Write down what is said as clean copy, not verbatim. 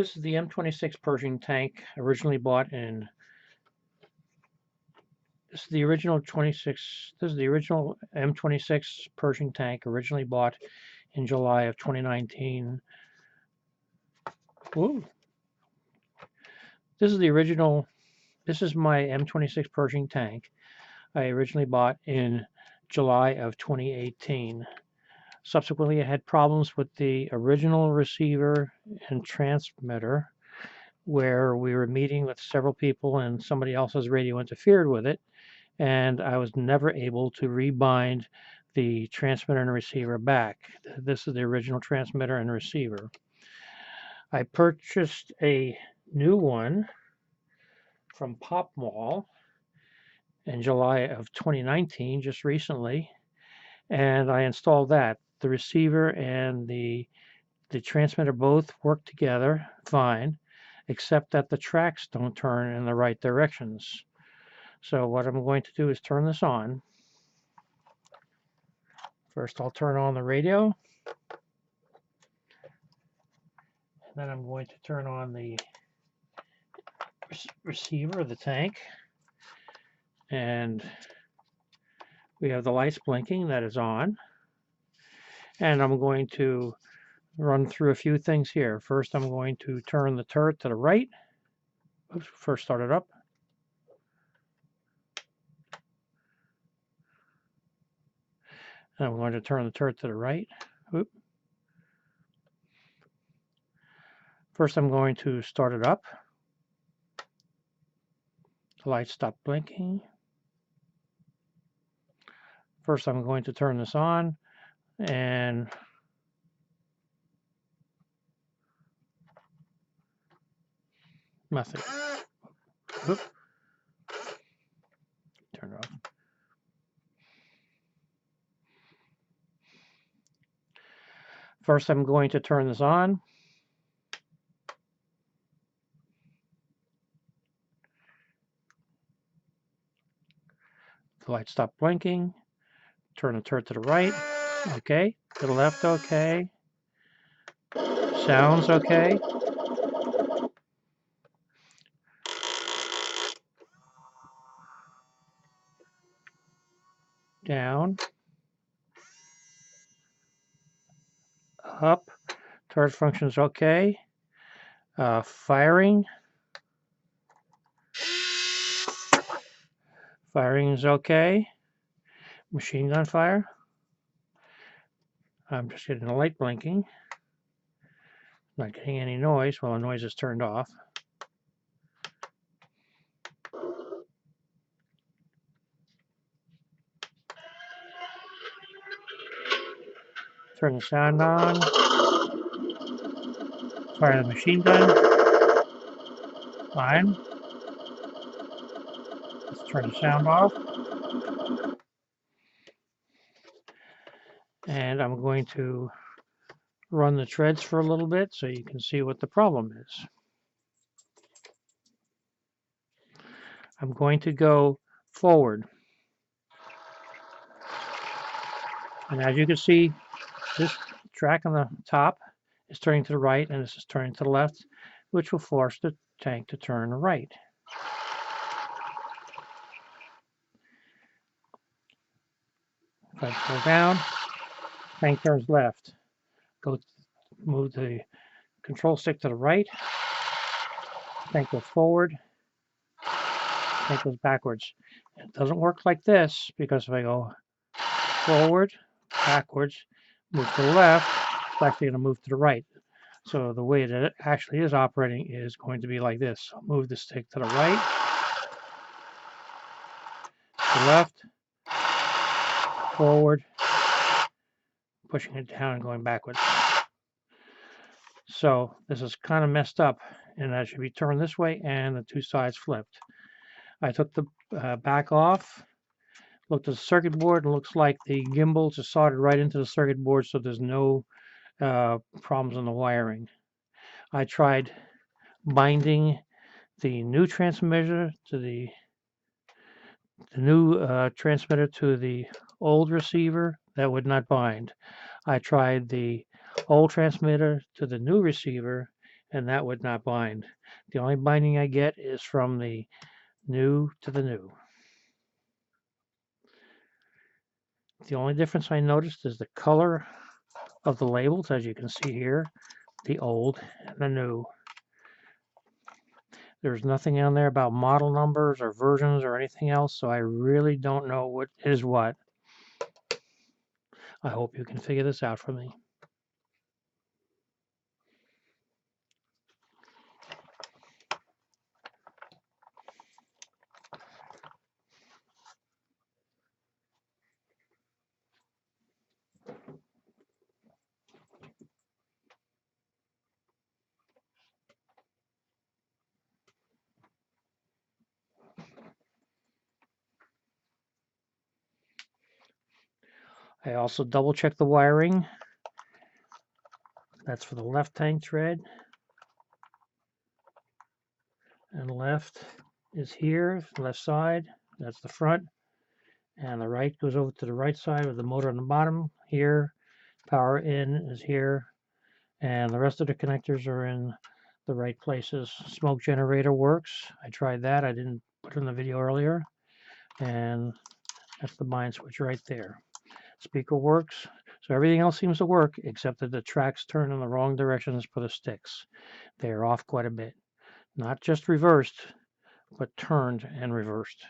This is the M26 Pershing tank, originally bought in. This is the original M26 Pershing tank, originally bought in July of 2019. Ooh. This is my M26 Pershing tank I originally bought in July of 2018. Subsequently, I had problems with the original receiver and transmitter, where we were meeting with several people and somebody else's radio interfered with it, and I was never able to rebind the transmitter and receiver back. This is the original transmitter and receiver. I purchased a new one from Pop Mall in July of 2019, just recently, and I installed that. The receiver and the transmitter both work together fine, except that the tracks don't turn in the right directions. So what I'm going to do is turn this on. First, I'll turn on the radio. And then I'm going to turn on the receiver of the tank. And we have the lights blinking, that is on. And I'm going to run through a few things here. First, I'm going to turn the turret to the right. Oops, first start it up. And I'm going to turn the turret to the right. Oop. First, I'm going to start it up. The lights stop blinking. First, I'm going to turn this on and nothing. Oop. Turn it off. First, I'm going to turn this on. The lights stop blinking. Turn the turret to the right. Okay. To the left. Okay. Sounds okay. Down. Up. Turret functions okay. Firing. Firing is okay. Machine gun fire. I'm just getting the light blinking. Not getting any noise while the noise is turned off. Turn the sound on. Fire the machine gun. Fine. Let's turn the sound off. And I'm going to run the treads for a little bit so you can see what the problem is. I'm going to go forward. And as you can see, this track on the top is turning to the right and this is turning to the left, which will force the tank to turn right. If I pull down, tank turns left. Move the control stick to the right. Tank goes forward. Tank goes backwards. It doesn't work like this because if I go forward, backwards, move to the left, it's actually going to move to the right. So the way that it actually is operating is going to be like this. I'll move the stick to the right, to the left, forward, pushing it down and going backwards. So this is kind of messed up, and that should be turned this way and the two sides flipped. I took the back off, looked at the circuit board, and it looks like the gimbals are soldered right into the circuit board, so there's no problems in the wiring. I tried binding the new transmitter to the transmitter to the old receiver. That would not bind. I tried the old transmitter to the new receiver, and that would not bind. The only binding I get is from the new to the new. The only difference I noticed is the color of the labels, as you can see here, the old and the new. There's nothing on there about model numbers or versions or anything else, so I really don't know what is what. I hope you can figure this out for me. I also double check the wiring. That's for the left tank tread. And left is here, left side. That's the front. And the right goes over to the right side with the motor on the bottom here. Power in is here. And the rest of the connectors are in the right places. Smoke generator works. I tried that. I didn't put it in the video earlier. And that's the bind switch right there. Speaker works. So everything else seems to work except that the tracks turn in the wrong directions for the sticks. They are off quite a bit. Not just reversed, but turned and reversed.